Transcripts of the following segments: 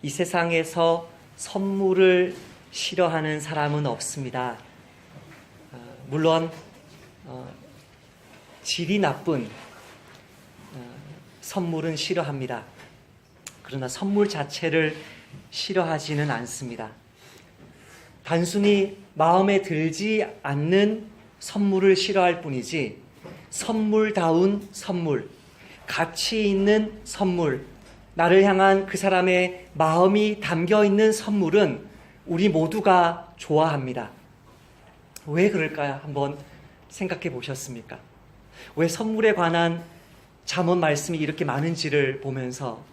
이 세상에서 선물을 싫어하는 사람은 없습니다. 물론 질이 나쁜 선물은 싫어합니다. 그러나 선물 자체를 싫어하지는 않습니다. 단순히 마음에 들지 않는 선물을 싫어할 뿐이지, 선물다운 선물, 가치 있는 선물, 나를 향한 그 사람의 마음이 담겨있는 선물은 우리 모두가 좋아합니다. 왜 그럴까요? 한번 생각해 보셨습니까? 왜 선물에 관한 잠언 말씀이 이렇게 많은지를 보면서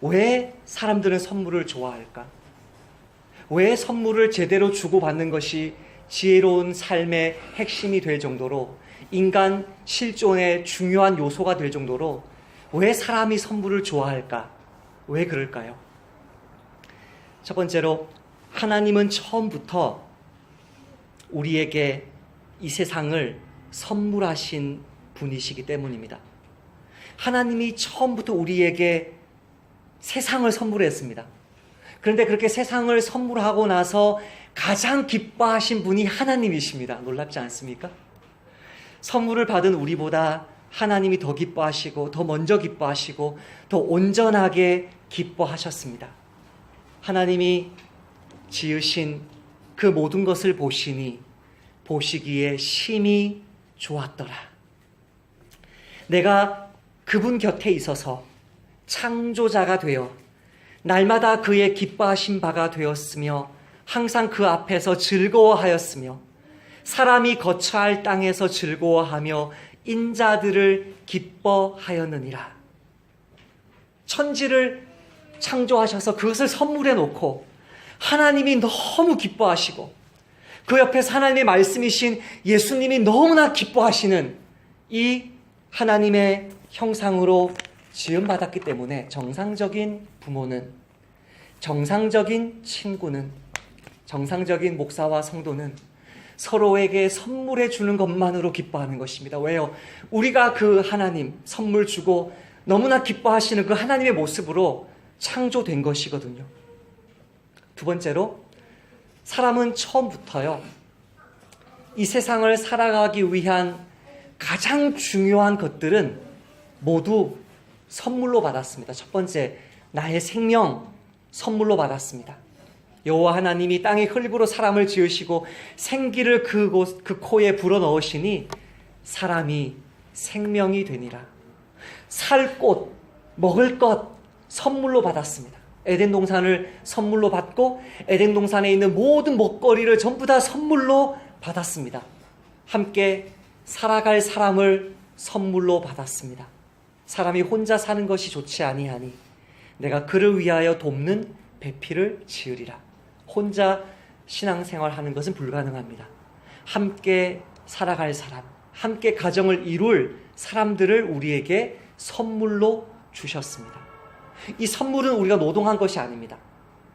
왜 사람들은 선물을 좋아할까? 왜 선물을 제대로 주고받는 것이 지혜로운 삶의 핵심이 될 정도로, 인간 실존의 중요한 요소가 될 정도로 왜 사람이 선물을 좋아할까? 왜 그럴까요? 첫 번째로, 하나님은 처음부터 우리에게 이 세상을 선물하신 분이시기 때문입니다. 하나님이 처음부터 우리에게 세상을 선물했습니다. 그런데 그렇게 세상을 선물하고 나서 가장 기뻐하신 분이 하나님이십니다. 놀랍지 않습니까? 선물을 받은 우리보다 하나님이 더 기뻐하시고, 더 먼저 기뻐하시고, 더 온전하게 기뻐하셨습니다. 하나님이 지으신 그 모든 것을 보시기에 심히 좋았더라. 내가 그분 곁에 있어서 창조자가 되어 날마다 그의 기뻐하신 바가 되었으며, 항상 그 앞에서 즐거워하였으며, 사람이 거처할 땅에서 즐거워하며 인자들을 기뻐하였느니라. 천지를 창조하셔서 그것을 선물해 놓고 하나님이 너무 기뻐하시고, 그 옆에서 하나님의 말씀이신 예수님이 너무나 기뻐하시는 이 하나님의 형상으로 지음받았기 때문에 정상적인 부모는, 정상적인 친구는, 정상적인 목사와 성도는 서로에게 선물해 주는 것만으로 기뻐하는 것입니다. 왜요? 우리가 그 하나님 선물 주고 너무나 기뻐하시는 그 하나님의 모습으로 창조된 것이거든요. 두 번째로, 사람은 처음부터요, 이 세상을 살아가기 위한 가장 중요한 것들은 모두 선물로 받았습니다. 첫 번째, 나의 생명 선물로 받았습니다. 여호와 하나님이 땅의 흙으로 사람을 지으시고 생기를 그 코에 불어넣으시니 사람이 생명이 되니라. 살 곳, 먹을 것 선물로 받았습니다. 에덴 동산을 선물로 받고 에덴 동산에 있는 모든 먹거리를 전부 다 선물로 받았습니다. 함께 살아갈 사람을 선물로 받았습니다. 사람이 혼자 사는 것이 좋지 아니하니 내가 그를 위하여 돕는 배필을 지으리라. 혼자 신앙생활하는 것은 불가능합니다. 함께 살아갈 사람, 함께 가정을 이룰 사람들을 우리에게 선물로 주셨습니다. 이 선물은 우리가 노동한 것이 아닙니다.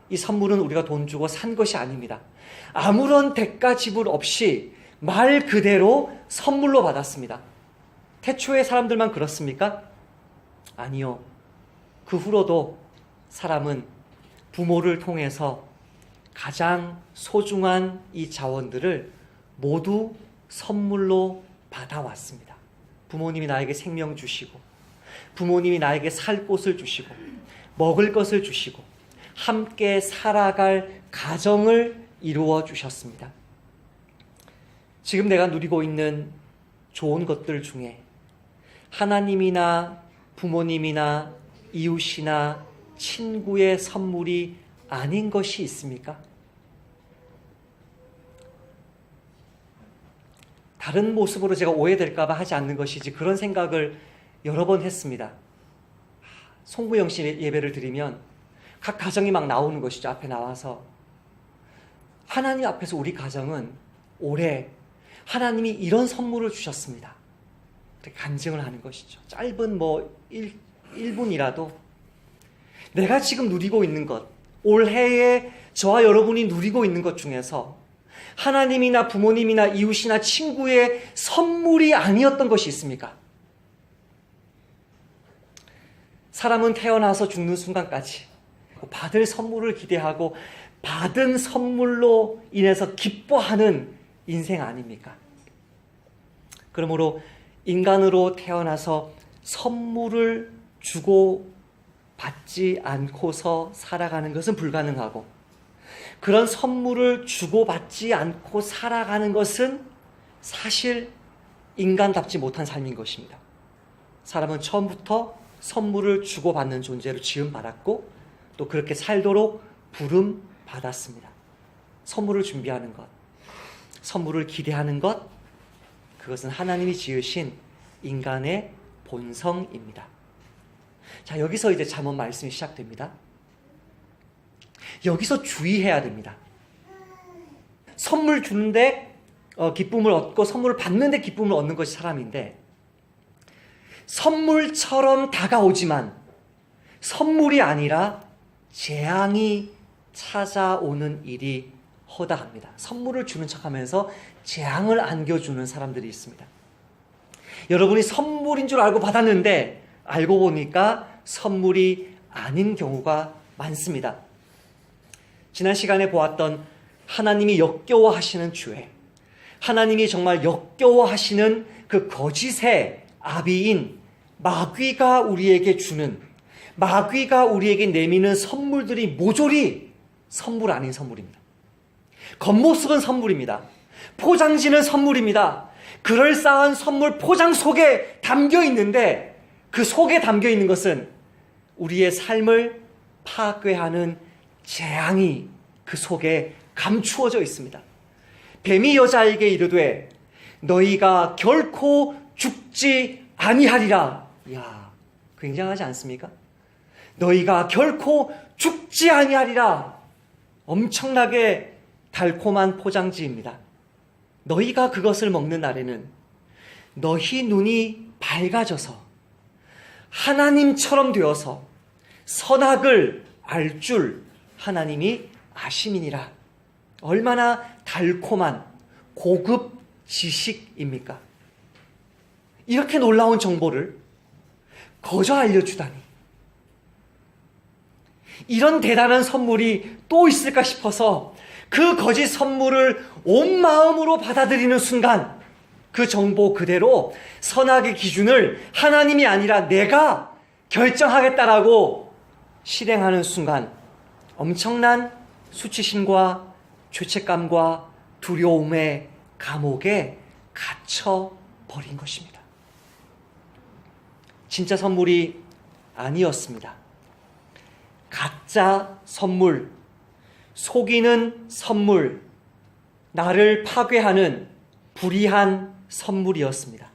이 선물은 우리가 돈 주고 산 것이 아닙니다. 아무런 대가 지불 없이 말 그대로 선물로 받았습니다. 태초의 사람들만 그렇습니까? 아니요. 그 후로도 사람은 부모를 통해서 가장 소중한 이 자원들을 모두 선물로 받아왔습니다. 부모님이 나에게 생명 주시고, 부모님이 나에게 살 곳을 주시고, 먹을 것을 주시고, 함께 살아갈 가정을 이루어 주셨습니다. 지금 내가 누리고 있는 좋은 것들 중에 하나님이나 부모님이나 이웃이나 친구의 선물이 아닌 것이 있습니까? 다른 모습으로 제가 오해될까 봐 하지 않는 것이지, 그런 생각을 여러 번 했습니다. 송구영신 예배를 드리면 각 가정이 막 나오는 것이죠. 앞에 나와서 하나님 앞에서 우리 가정은 올해 하나님이 이런 선물을 주셨습니다. 이렇게 간증을 하는 것이죠. 짧은 1분이라도 내가 지금 누리고 있는 것, 올해에 저와 여러분이 누리고 있는 것 중에서 하나님이나 부모님이나 이웃이나 친구의 선물이 아니었던 것이 있습니까? 사람은 태어나서 죽는 순간까지 받을 선물을 기대하고 받은 선물로 인해서 기뻐하는 인생 아닙니까? 그러므로 인간으로 태어나서 선물을 주고 받지 않고서 살아가는 것은 불가능하고, 그런 선물을 주고받지 않고 살아가는 것은 사실 인간답지 못한 삶인 것입니다. 사람은 처음부터 선물을 주고받는 존재로 지음받았고 또 그렇게 살도록 부름받았습니다. 선물을 준비하는 것, 선물을 기대하는 것, 그것은 하나님이 지으신 인간의 본성입니다. 자, 여기서 이제 잠언 말씀이 시작됩니다. 여기서 주의해야 됩니다. 선물 주는데 기쁨을 얻고 선물을 받는데 기쁨을 얻는 것이 사람인데, 선물처럼 다가오지만 선물이 아니라 재앙이 찾아오는 일이 허다합니다. 선물을 주는 척하면서 재앙을 안겨주는 사람들이 있습니다. 여러분이 선물인 줄 알고 받았는데 알고 보니까 선물이 아닌 경우가 많습니다. 지난 시간에 보았던 하나님이 역겨워하시는 죄, 하나님이 정말 역겨워하시는 그 거짓의 아비인 마귀가 우리에게 주는, 마귀가 우리에게 내미는 선물들이 모조리 선물 아닌 선물입니다. 겉모습은 선물입니다. 포장지는 선물입니다. 그럴싸한 선물 포장 속에 담겨 있는데, 그 속에 담겨 있는 것은 우리의 삶을 파괴하는 재앙이 그 속에 감추어져 있습니다. 뱀이 여자에게 이르되 너희가 결코 죽지 아니하리라. 이야, 굉장하지 않습니까? 너희가 결코 죽지 아니하리라. 엄청나게 달콤한 포장지입니다. 너희가 그것을 먹는 날에는 너희 눈이 밝아져서 하나님처럼 되어서 선악을 알 줄 하나님이 아심이니라. 얼마나 달콤한 고급 지식입니까? 이렇게 놀라운 정보를 거저 알려주다니. 이런 대단한 선물이 또 있을까 싶어서 그 거짓 선물을 온 마음으로 받아들이는 순간, 그 정보 그대로 선악의 기준을 하나님이 아니라 내가 결정하겠다라고 실행하는 순간 엄청난 수치심과 죄책감과 두려움의 감옥에 갇혀버린 것입니다. 진짜 선물이 아니었습니다. 가짜 선물, 속이는 선물, 나를 파괴하는 불의한 선물이었습니다.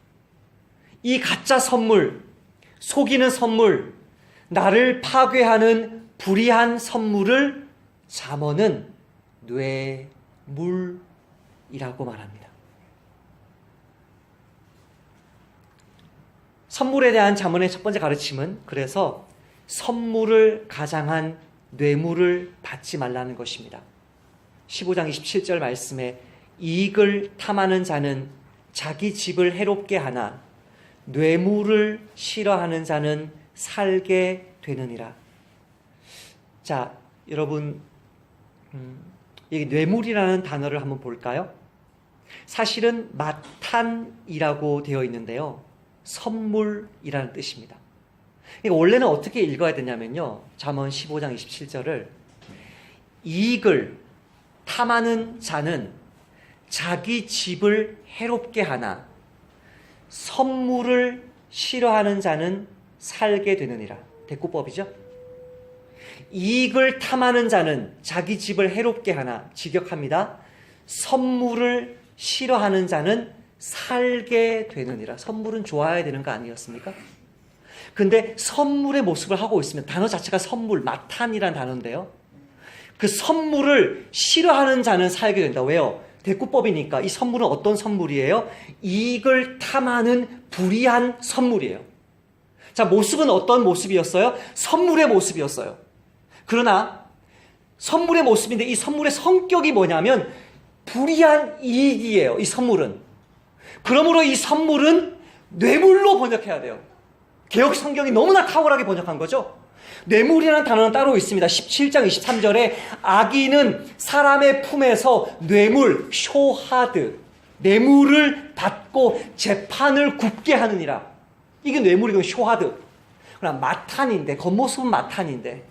이 가짜 선물, 속이는 선물, 나를 파괴하는 불의한 선물을 잠언은 뇌물이라고 말합니다. 선물에 대한 잠언의 첫 번째 가르침은 그래서 선물을 가장한 뇌물을 받지 말라는 것입니다. 15장 27절 말씀에 이익을 탐하는 자는 자기 집을 해롭게 하나 뇌물을 싫어하는 자는 살게 되느니라. 자, 여러분, 여기 뇌물이라는 단어를 한번 볼까요? 사실은 마탄이라고 되어 있는데요, 선물이라는 뜻입니다. 그러니까 원래는 어떻게 읽어야 되냐면요, 잠언 15장 27절을 이익을 탐하는 자는 자기 집을 해롭게 하나 선물을 싫어하는 자는 살게 되느니라. 대꾸법이죠. 이익을 탐하는 자는 자기 집을 해롭게 하나, 직역합니다. 선물을 싫어하는 자는 살게 되느니라. 선물은 좋아야 되는 거 아니었습니까? 근데 선물의 모습을 하고 있으면, 단어 자체가 선물, 마탄이라는 단어인데요, 그 선물을 싫어하는 자는 살게 된다. 왜요? 대꾸법이니까. 이 선물은 어떤 선물이에요? 이익을 탐하는 불의한 선물이에요. 자, 모습은 어떤 모습이었어요? 선물의 모습이었어요. 그러나 선물의 모습인데 이 선물의 성격이 뭐냐면 불의한 이익이에요. 이 선물은. 그러므로 이 선물은 뇌물로 번역해야 돼요. 개역 성경이 너무나 탁월하게 번역한 거죠. 뇌물이라는 단어는 따로 있습니다. 17장 23절에 아기는 사람의 품에서 뇌물, 쇼하드, 뇌물을 받고 재판을 굽게 하느니라. 이게 뇌물이고 쇼하드. 그러나 마탄인데, 겉모습은 마탄인데,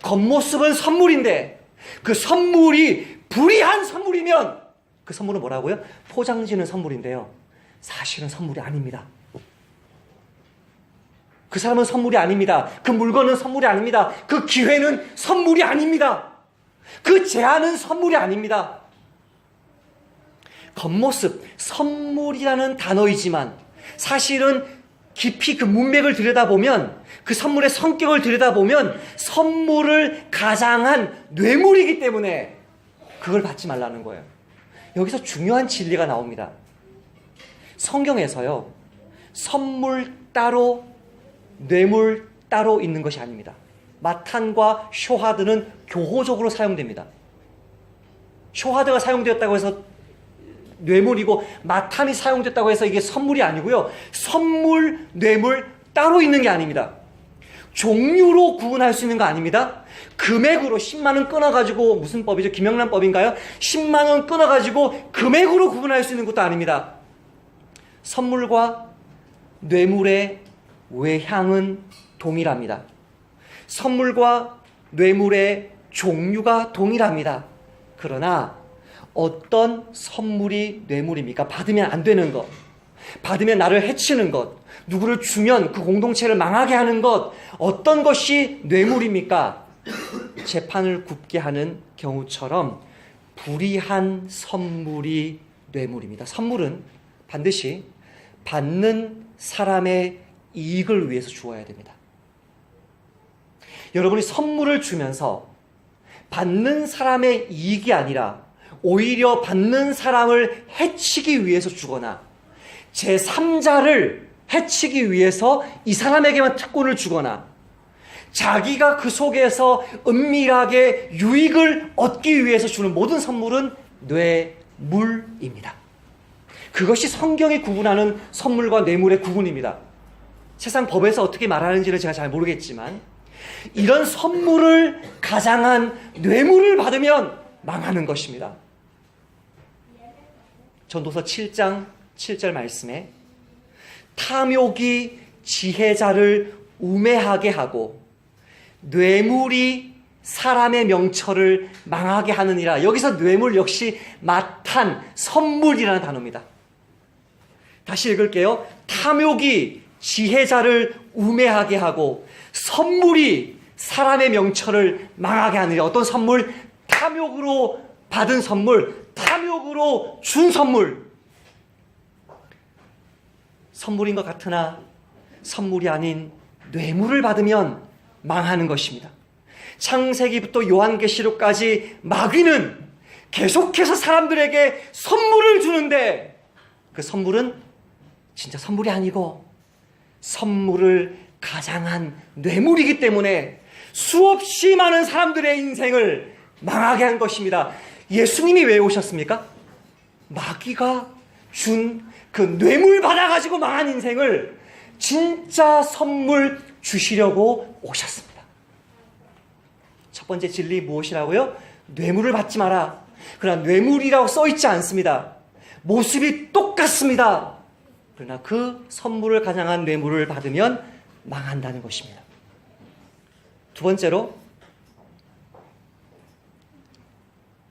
겉모습은 선물인데, 그 선물이 불의한 선물이면 그 선물은 뭐라고요? 포장지는 선물인데요, 사실은 선물이 아닙니다. 그 사람은 선물이 아닙니다. 그 물건은 선물이 아닙니다. 그 기회는 선물이 아닙니다. 그 제안은 선물이 아닙니다. 겉모습, 선물이라는 단어이지만 사실은 깊이 그 문맥을 들여다보면, 그 선물의 성격을 들여다보면 선물을 가장한 뇌물이기 때문에 그걸 받지 말라는 거예요. 여기서 중요한 진리가 나옵니다. 성경에서요, 선물 따로 뇌물 따로 있는 것이 아닙니다. 마탄과 쇼하드는 교호적으로 사용됩니다. 쇼하드가 사용되었다고 해서 뇌물이고 마탄이 사용됐다고 해서 이게 선물이 아니고요, 선물, 뇌물 따로 있는 게 아닙니다. 종류로 구분할 수 있는 거 아닙니다. 금액으로 10만 원 끊어가지고, 무슨 법이죠? 김영란법인가요? 10만 원 끊어가지고 금액으로 구분할 수 있는 것도 아닙니다. 선물과 뇌물의 외향은 동일합니다. 선물과 뇌물의 종류가 동일합니다. 그러나 어떤 선물이 뇌물입니까? 받으면 안 되는 것, 받으면 나를 해치는 것, 누구를 주면 그 공동체를 망하게 하는 것, 어떤 것이 뇌물입니까? 재판을 굽게 하는 경우처럼 불의한 선물이 뇌물입니다. 선물은 반드시 받는 사람의 이익을 위해서 주어야 됩니다. 여러분이 선물을 주면서 받는 사람의 이익이 아니라 오히려 받는 사람을 해치기 위해서 주거나 제3자를 해치기 위해서 이 사람에게만 특권을 주거나 자기가 그 속에서 은밀하게 유익을 얻기 위해서 주는 모든 선물은 뇌물입니다. 그것이 성경이 구분하는 선물과 뇌물의 구분입니다. 세상 법에서 어떻게 말하는지는 제가 잘 모르겠지만 이런 선물을 가장한 뇌물을 받으면 망하는 것입니다. 전도서 7장 7절 말씀에 탐욕이 지혜자를 우매하게 하고 뇌물이 사람의 명철을 망하게 하느니라. 여기서 뇌물 역시 마탄, 선물이라는 단어입니다. 다시 읽을게요. 탐욕이 지혜자를 우매하게 하고 선물이 사람의 명철을 망하게 하느니라. 어떤 선물? 탐욕으로 받은 선물, 탐욕으로 준 선물. 선물인 것 같으나 선물이 아닌 뇌물을 받으면 망하는 것입니다. 창세기부터 요한계시록까지 마귀는 계속해서 사람들에게 선물을 주는데 그 선물은 진짜 선물이 아니고 선물을 가장한 뇌물이기 때문에 수없이 많은 사람들의 인생을 망하게 한 것입니다. 예수님이 왜 오셨습니까? 마귀가 준 그 뇌물 받아가지고 망한 인생을 진짜 선물 주시려고 오셨습니다. 첫 번째 진리 무엇이라고요? 뇌물을 받지 마라. 그러나 뇌물이라고 써있지 않습니다. 모습이 똑같습니다. 그러나 그 선물을 가장한 뇌물을 받으면 망한다는 것입니다. 두 번째로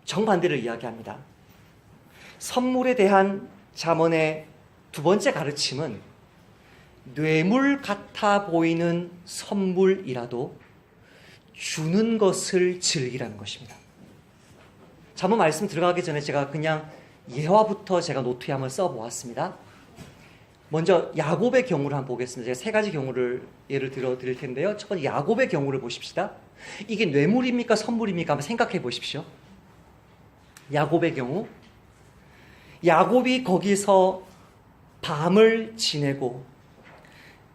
정반대를 이야기합니다. 선물에 대한 잠언의 두 번째 가르침은 뇌물 같아 보이는 선물이라도 주는 것을 즐기라는 것입니다. 잠언 말씀 들어가기 전에 제가 그냥 예화부터 제가 노트에 한번 써보았습니다. 먼저 야곱의 경우를 한번 보겠습니다. 제가 세 가지 경우를 예를 들어 드릴 텐데요. 첫 번째 야곱의 경우를 보십시다. 이게 뇌물입니까 선물입니까? 한번 생각해 보십시오. 야곱의 경우, 야곱이 거기서 밤을 지내고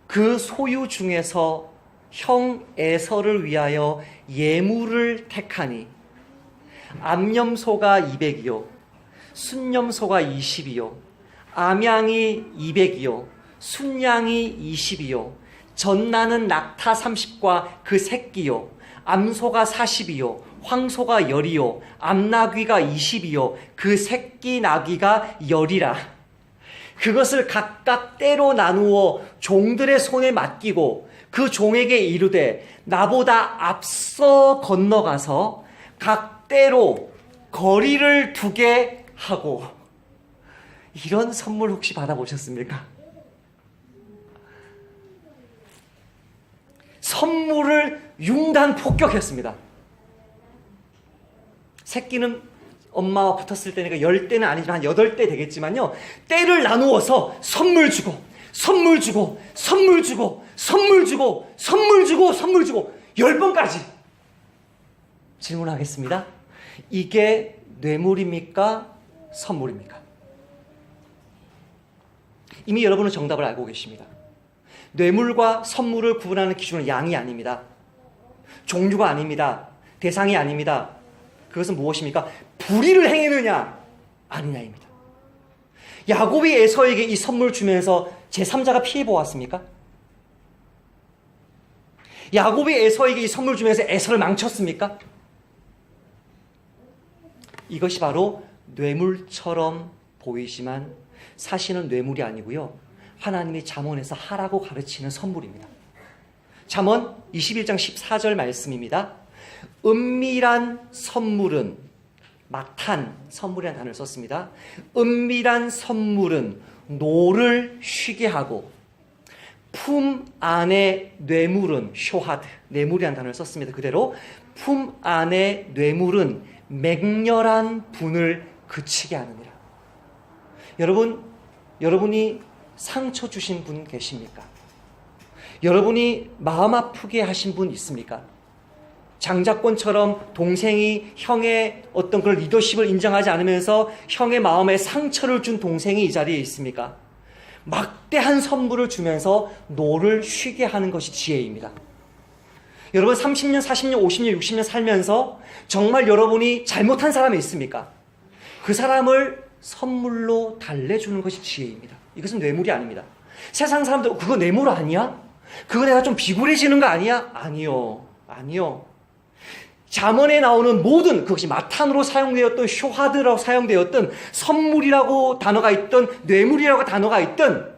그 소유 중에서 형 에서를 위하여 예물을 택하니 암염소가 200이요 순염소가 20이요 암양이 200이요 순양이 20이요 전나는 낙타 30과 그 새끼요 암소가 40이요 황소가 10이요 암나귀가 20이요 그 새끼 나귀가 10이라. 그것을 각각 떼로 나누어 종들의 손에 맡기고 그 종에게 이르되 나보다 앞서 건너가서 각 떼로 거리를 두게 하고. 이런 선물 혹시 받아보셨습니까? 선물을 융단 폭격했습니다. 새끼는 엄마와 붙었을 때니까 10대는 아니지만 한 8대 되겠지만요. 떼를 나누어서 선물 주고 선물 주고 선물 주고 선물 주고 선물 주고 선물 주고 10번까지. 질문하겠습니다. 이게 뇌물입니까? 선물입니까? 이미 여러분은 정답을 알고 계십니다. 뇌물과 선물을 구분하는 기준은 양이 아닙니다. 종류가 아닙니다. 대상이 아닙니다. 그것은 무엇입니까? 불의를 행했느냐 아니냐입니다. 야곱이 에서에게 이 선물 주면서 제3자가 피해 보았습니까? 야곱이 에서에게 이 선물 주면서 에서를 망쳤습니까? 이것이 바로 뇌물처럼 보이지만 사실은 뇌물이 아니고요. 하나님이 잠언에서 하라고 가르치는 선물입니다. 잠언 21장 14절 말씀입니다. 은밀한 선물은 마탄, 선물이라는 단어를 썼습니다. 은밀한 선물은 노를 쉬게 하고 품 안의 뇌물은 쇼하드, 뇌물이라는 단어를 썼습니다. 그대로 품 안의 뇌물은 맹렬한 분을 그치게 하느니라. 여러분이 상처 주신 분 계십니까? 여러분이 마음 아프게 하신 분 있습니까? 장자권처럼 동생이 형의 어떤 그런 리더십을 인정하지 않으면서 형의 마음에 상처를 준 동생이 이 자리에 있습니까? 막대한 선물을 주면서 노를 쉬게 하는 것이 지혜입니다. 여러분 30년, 40년, 50년, 60년 살면서 정말 여러분이 잘못한 사람이 있습니까? 그 사람을 선물로 달래주는 것이 지혜입니다. 이것은 뇌물이 아닙니다. 세상 사람들 그거 뇌물 아니야? 그거 내가 좀 비굴해지는 거 아니야? 아니요. 잠언에 나오는 모든 그것이 마탄으로 사용되었던 쇼하드라고 사용되었던 선물이라고 단어가 있던 뇌물이라고 단어가 있던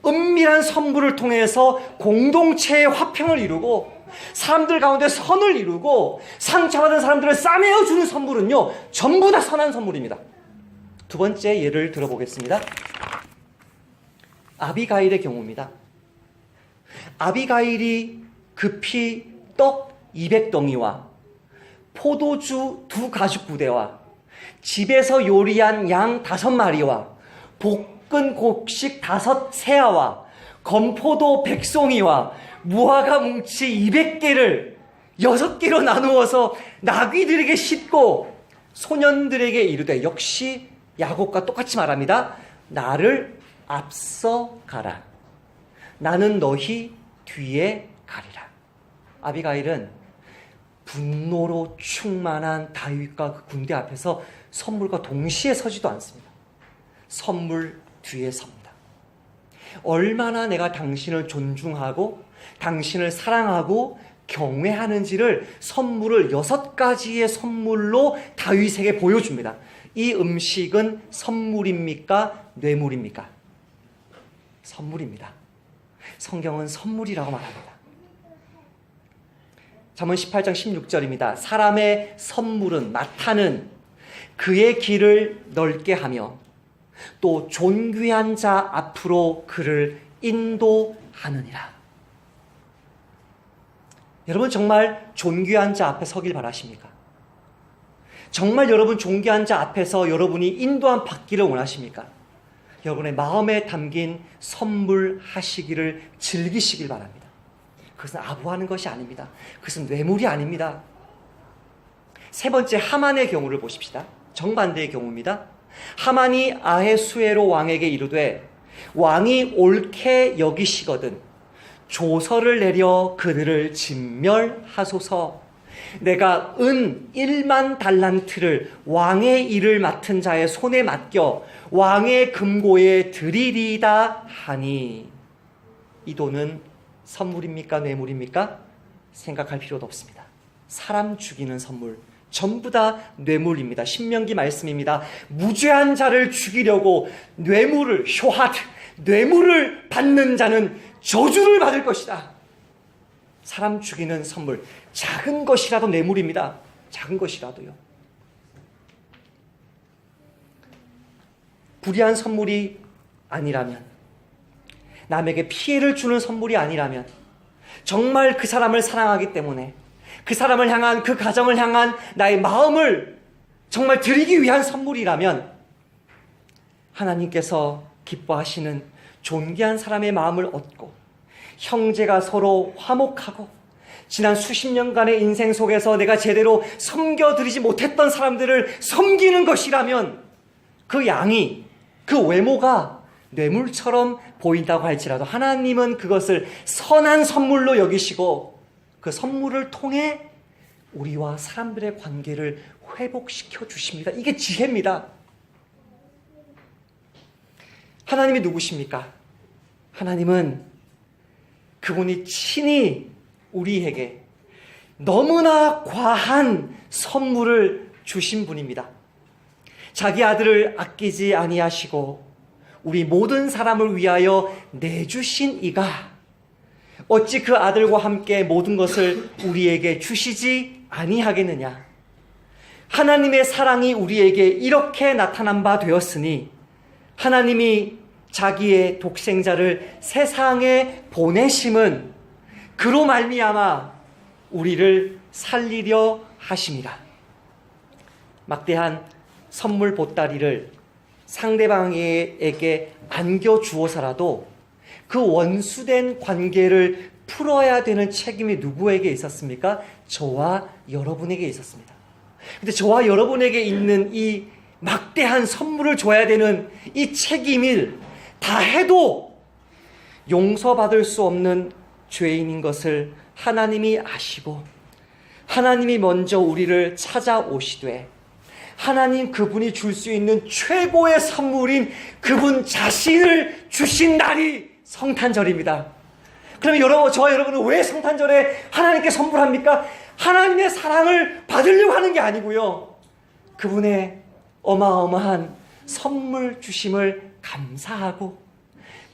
은밀한 선물을 통해서 공동체의 화평을 이루고 사람들 가운데 선을 이루고 상처받은 사람들을 싸매어주는 선물은요 전부 다 선한 선물입니다. 두 번째 예를 들어보겠습니다. 아비가일의 경우입니다. 아비가일이 급히 떡 200덩이와 포도주 2가죽부대와 집에서 요리한 양 5마리와 볶은 곡식 5세아와 건포도 100송이와 무화과 뭉치 200개를 6개로 나누어서 나귀들에게 싣고 소년들에게 이르되, 역시 야곱과 똑같이 말합니다. 나를 앞서 가라. 나는 너희 뒤에 가리라. 아비가일은 분노로 충만한 다윗과 그 군대 앞에서 선물과 동시에 서지도 않습니다. 선물 뒤에 섭니다. 얼마나 내가 당신을 존중하고 당신을 사랑하고 경외하는지를 선물을 6가지의 선물로 다윗에게 보여줍니다. 이 음식은 선물입니까? 뇌물입니까? 선물입니다. 성경은 선물이라고 말합니다. 잠언 18장 16절입니다. 사람의 선물은, 마탄은 그의 길을 넓게 하며 또 존귀한 자 앞으로 그를 인도하느니라. 여러분 정말 존귀한 자 앞에 서길 바라십니까? 정말 여러분 존귀한 자 앞에서 여러분이 인도함 받기를 원하십니까? 여러분의 마음에 담긴 선물 하시기를 즐기시길 바랍니다. 그것은 아부하는 것이 아닙니다. 그것은 뇌물이 아닙니다. 세 번째, 하만의 경우를 보십시다. 정반대의 경우입니다. 하만이 아헤수에로 왕에게 이르되, 왕이 옳게 여기시거든 조서를 내려 그들을 진멸하소서. 내가 은 1만 달란트를 왕의 일을 맡은 자의 손에 맡겨 왕의 금고에 드리리다 하니, 이 돈은 선물입니까? 뇌물입니까? 생각할 필요도 없습니다. 사람 죽이는 선물, 전부 다 뇌물입니다. 신명기 말씀입니다. 무죄한 자를 죽이려고 뇌물을, 쇼하트, 뇌물을 받는 자는 저주를 받을 것이다. 사람 죽이는 선물, 작은 것이라도 뇌물입니다. 작은 것이라도요. 불의한 선물이 아니라면, 남에게 피해를 주는 선물이 아니라면, 정말 그 사람을 사랑하기 때문에 그 사람을 향한, 그 가정을 향한 나의 마음을 정말 드리기 위한 선물이라면 하나님께서 기뻐하시는 존귀한 사람의 마음을 얻고 형제가 서로 화목하고 지난 수십 년간의 인생 속에서 내가 제대로 섬겨드리지 못했던 사람들을 섬기는 것이라면 그 양이, 그 외모가 뇌물처럼 보인다고 할지라도 하나님은 그것을 선한 선물로 여기시고 그 선물을 통해 우리와 사람들의 관계를 회복시켜 주십니다. 이게 지혜입니다. 하나님이 누구십니까? 하나님은 그분이 친히 우리에게 너무나 과한 선물을 주신 분입니다. 자기 아들을 아끼지 아니하시고 우리 모든 사람을 위하여 내주신 이가 어찌 그 아들과 함께 모든 것을 우리에게 주시지 아니하겠느냐. 하나님의 사랑이 우리에게 이렇게 나타난 바 되었으니 하나님이 자기의 독생자를 세상에 보내심은 그로 말미암아 우리를 살리려 하심이라. 막대한 선물 보따리를 상대방에게 안겨주어서라도 그 원수된 관계를 풀어야 되는 책임이 누구에게 있었습니까? 저와 여러분에게 있었습니다. 근데 저와 여러분에게 있는 이 막대한 선물을 줘야 되는 이 책임을 다 해도 용서받을 수 없는 죄인인 것을 하나님이 아시고 하나님이 먼저 우리를 찾아오시되 하나님 그분이 줄 수 있는 최고의 선물인 그분 자신을 주신 날이 성탄절입니다. 그러면 저와 여러분은 왜 성탄절에 하나님께 선물합니까? 하나님의 사랑을 받으려고 하는 게 아니고요. 그분의 어마어마한 선물 주심을 감사하고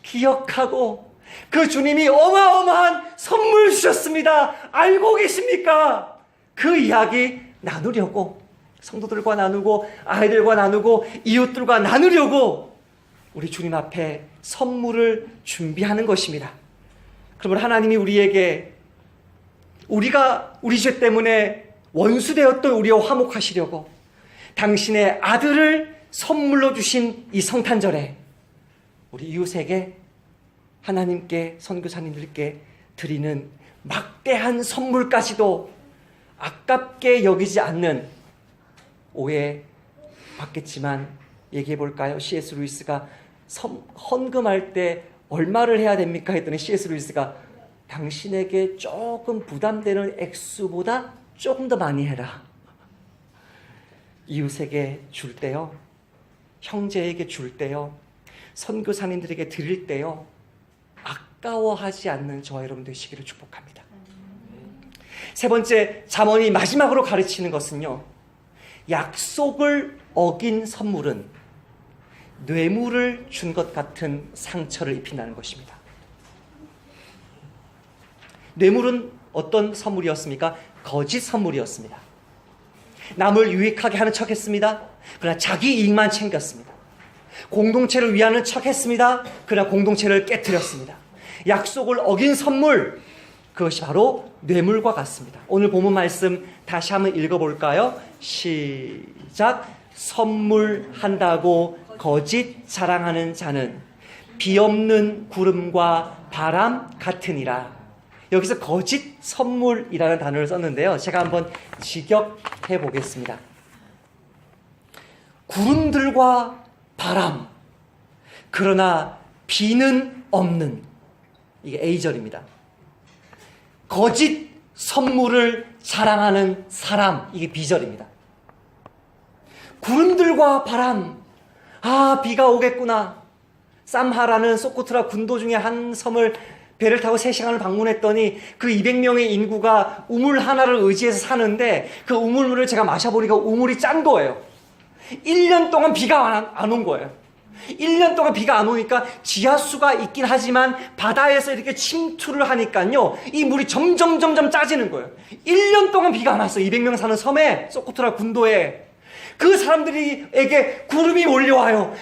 기억하고 그 주님이 어마어마한 선물 주셨습니다. 알고 계십니까? 그 이야기 나누려고, 성도들과 나누고 아이들과 나누고 이웃들과 나누려고 우리 주님 앞에 선물을 준비하는 것입니다. 그러면 하나님이 우리에게 우리가 우리 죄 때문에 원수되었던 우리와 화목하시려고 당신의 아들을 선물로 주신 이 성탄절에 우리 이웃에게 하나님께 선교사님들께 드리는 막대한 선물까지도 아깝게 여기지 않는, 오해 받겠지만 얘기해 볼까요? C.S. 루이스가 헌금할 때 얼마를 해야 됩니까? 했더니 C.S. 루이스가 당신에게 조금 부담되는 액수보다 조금 더 많이 해라. 이웃에게 줄 때요, 형제에게 줄 때요, 선교사님들에게 드릴 때요, 아까워하지 않는 저와 여러분 되시기를 축복합니다. 세 번째, 잠언이 마지막으로 가르치는 것은요, 약속을 어긴 선물은 뇌물을 준 것 같은 상처를 입힌다는 것입니다. 뇌물은 어떤 선물이었습니까? 거짓 선물이었습니다. 남을 유익하게 하는 척 했습니다. 그러나 자기 이익만 챙겼습니다. 공동체를 위하는 척 했습니다. 그러나 공동체를 깨뜨렸습니다. 약속을 어긴 선물, 그것이 바로 뇌물과 같습니다. 오늘 본문 말씀 다시 한번 읽어볼까요? 시작. 선물한다고 거짓 자랑하는 자는 비없는 구름과 바람 같으니라. 여기서 거짓 선물이라는 단어를 썼는데요, 제가 한번 직역해 보겠습니다. 구름들과 바람, 그러나 비는 없는, 이게 A절입니다. 거짓 선물을 자랑하는 사람, 이게 B절입니다. 구름들과 바람, 비가 오겠구나. 쌈하라는 소코트라 군도 중에 한 섬을 배를 타고 3시간을 방문했더니 그 200명의 인구가 우물 하나를 의지해서 사는데 그 우물물을 제가 마셔보니까 우물이 짠 거예요. 1년 동안 비가 안 온 거예요. 1년 동안 비가 안 오니까 지하수가 있긴 하지만 바다에서 이렇게 침투를 하니까요, 이 물이 점점 짜지는 거예요. 1년 동안 비가 안 왔어요. 200명 사는 섬에, 소코트라 군도에. 그 사람들에게 구름이 몰려와요.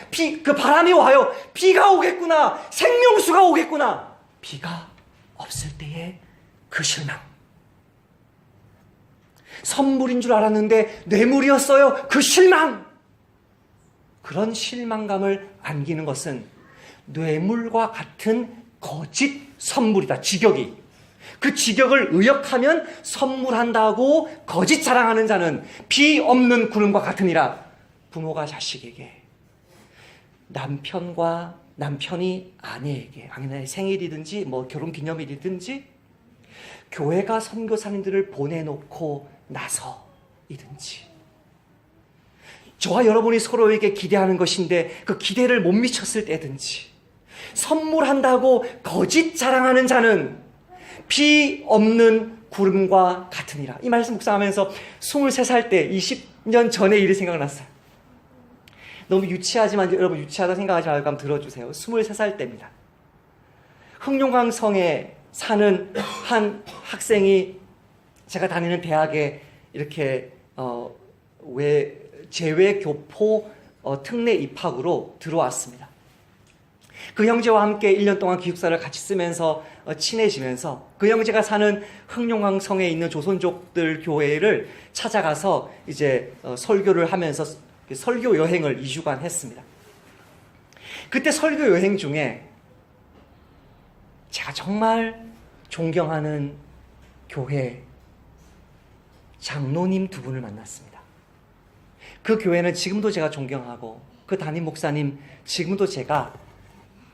그 바람이 와요. 비가 오겠구나. 생명수가 오겠구나. 비가 없을 때의 그 실망. 선물인 줄 알았는데 뇌물이었어요. 그 실망. 그런 실망감을 안기는 것은 뇌물과 같은 거짓 선물이다. 직역이. 그 직역을 의역하면 선물한다고 거짓 자랑하는 자는 비 없는 구름과 같으니라. 부모가 자식에게, 남편이 아내에게, 아내의 생일이든지 뭐 결혼기념일이든지 교회가 선교사님들을 보내놓고 나서이든지, 저와 여러분이 서로에게 기대하는 것인데 그 기대를 못 미쳤을 때든지 선물한다고 거짓 자랑하는 자는 비 없는 구름과 같으니라. 이 말씀 묵상하면서 23살 때 20년 전의 일이 생각났어요. 너무 유치하지만 여러분 유치하다 생각하지 말고 한번 들어주세요. 23살 때입니다. 흑룡강성에 사는 한 학생이 제가 다니는 대학에 이렇게 재외교포 특례 입학으로 들어왔습니다. 그 형제와 함께 1년 동안 기숙사를 같이 쓰면서 친해지면서 그 형제가 사는 흑룡강성에 있는 조선족들 교회를 찾아가서 이제 설교를 하면서 설교 여행을 2주간 했습니다. 그때 설교 여행 중에 제가 정말 존경하는 교회 장로님 2분을 만났습니다. 그 교회는 지금도 제가 존경하고 그 담임 목사님 지금도 제가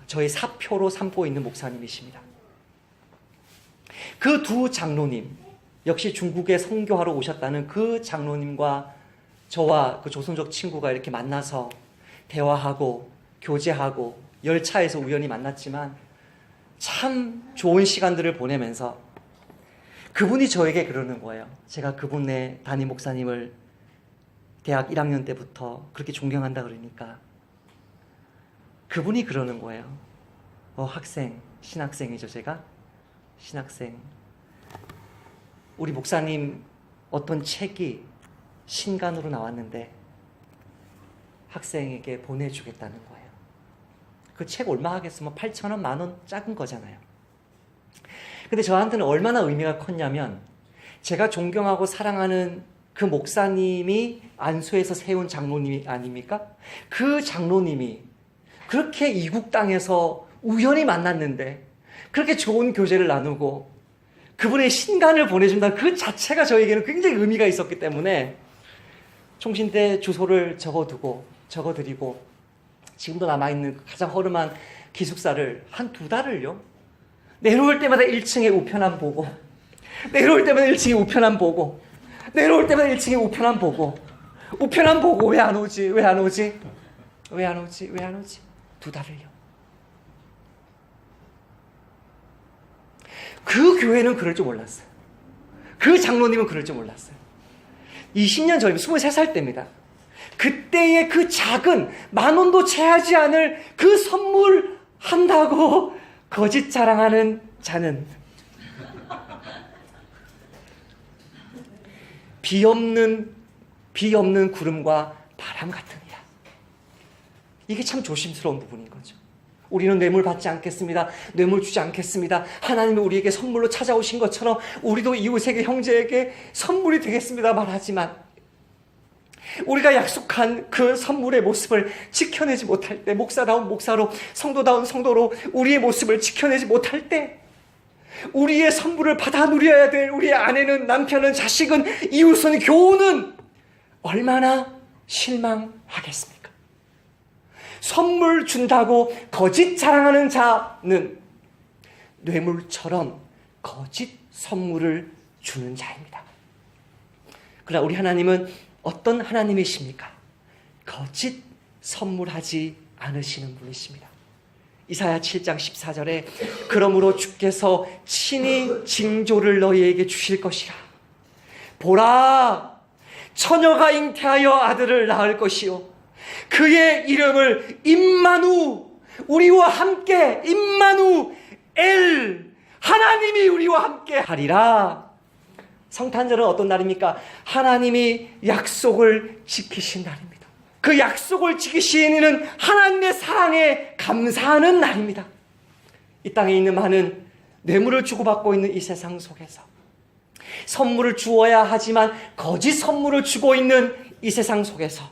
저의 사표로 삼고 있는 목사님이십니다. 그 2 장로님, 역시 중국에 선교하러 오셨다는 그 장로님과 저와 그 조선족 친구가 이렇게 만나서 대화하고 교제하고 열차에서 우연히 만났지만 참 좋은 시간들을 보내면서 그분이 저에게 그러는 거예요. 제가 그분의 담임 목사님을 대학 1학년 때부터 그렇게 존경한다 그러니까 그분이 그러는 거예요. 학생, 신학생이죠 제가. 신학생. 우리 목사님 어떤 책이 신간으로 나왔는데 학생에게 보내주겠다는 거예요. 그 책 얼마 하겠으면 8,000원, 10,000원 작은 거잖아요. 근데 저한테는 얼마나 의미가 컸냐면 제가 존경하고 사랑하는 그 목사님이 안수에서 세운 장로님이 아닙니까? 그 장로님이 그렇게 이국 땅에서 우연히 만났는데 그렇게 좋은 교제를 나누고 그분의 신간을 보내준다는 그 자체가 저에게는 굉장히 의미가 있었기 때문에 총신대 주소를 적어드리고 지금도 남아있는 가장 허름한 기숙사를 한 2달을요. 내려올 때마다 1층에 우편함 보고 내려올 때마다 1층에 우편함 보고 내려올 때마다 1층에 우편함 보고 왜 안 오지? 2달을요. 그 교회는 그럴 줄 몰랐어요. 그 장로님은 그럴 줄 몰랐어요. 20년 전이면 23살 때입니다. 그때의 그 작은 10,000원도 채하지 않을 그 선물 한다고 거짓 자랑하는 자는 비 없는 구름과 바람 같으니라. 이게 참 조심스러운 부분인 거죠. 우리는 뇌물 받지 않겠습니다. 뇌물 주지 않겠습니다. 하나님이 우리에게 선물로 찾아오신 것처럼 우리도 이웃에게 형제에게 선물이 되겠습니다 말하지만 우리가 약속한 그 선물의 모습을 지켜내지 못할 때, 목사다운 목사로, 성도다운 성도로 우리의 모습을 지켜내지 못할 때 우리의 선물을 받아 누려야 될 우리의 아내는, 남편은, 자식은, 이웃은, 교우는 얼마나 실망하겠습니까? 선물 준다고 거짓 자랑하는 자는 뇌물처럼 거짓 선물을 주는 자입니다. 그러나 우리 하나님은 어떤 하나님이십니까? 거짓 선물하지 않으시는 분이십니다. 이사야 7장 14절에 그러므로 주께서 친히 징조를 너희에게 주실 것이라. 보라, 처녀가 잉태하여 아들을 낳을 것이요 그의 이름을 임마누, 우리와 함께, 임마누엘, 하나님이 우리와 함께 하리라. 성탄절은 어떤 날입니까? 하나님이 약속을 지키신 날입니다. 그 약속을 지키신 이는 하나님의 사랑에 감사하는 날입니다. 이 땅에 있는 많은 뇌물을 주고받고 있는 이 세상 속에서 선물을 주어야 하지만 거짓 선물을 주고 있는 이 세상 속에서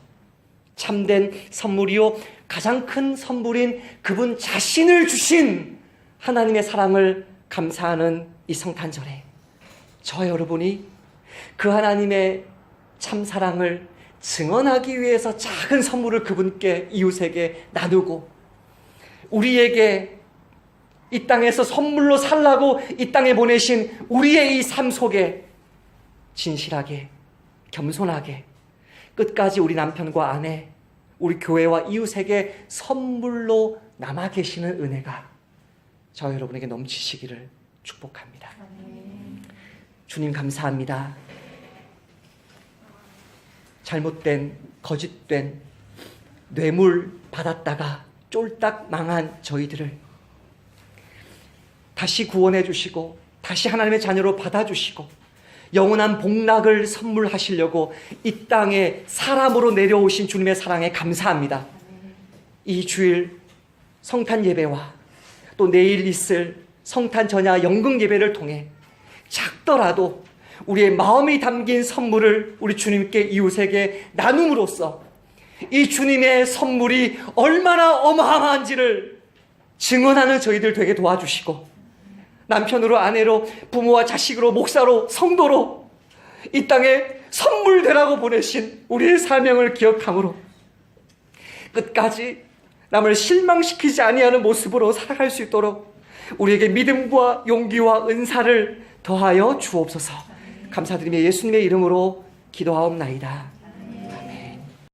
참된 선물이요 가장 큰 선물인 그분 자신을 주신 하나님의 사랑을 감사하는 이 성탄절에 저 여러분이 그 하나님의 참사랑을 증언하기 위해서 작은 선물을 그분께, 이웃에게 나누고 우리에게 이 땅에서 선물로 살라고 이 땅에 보내신 우리의 이 삶 속에 진실하게, 겸손하게 끝까지 우리 남편과 아내, 우리 교회와 이웃에게 선물로 남아 계시는 은혜가 저 여러분에게 넘치시기를 축복합니다. 주님 감사합니다. 잘못된, 거짓된 뇌물 받았다가 쫄딱 망한 저희들을 다시 구원해 주시고 다시 하나님의 자녀로 받아주시고 영원한 복락을 선물하시려고 이 땅에 사람으로 내려오신 주님의 사랑에 감사합니다. 이 주일 성탄 예배와 또 내일 있을 성탄 전야 연극 예배를 통해 작더라도 우리의 마음이 담긴 선물을 우리 주님께, 이웃에게 나눔으로써 이 주님의 선물이 얼마나 어마어마한지를 증언하는 저희들 되게 도와주시고 남편으로, 아내로, 부모와 자식으로, 목사로, 성도로 이 땅에 선물 되라고 보내신 우리의 사명을 기억함으로 끝까지 남을 실망시키지 아니하는 모습으로 살아갈 수 있도록 우리에게 믿음과 용기와 은사를 더하여 주옵소서. 감사드리며 예수님의 이름으로 기도하옵나이다.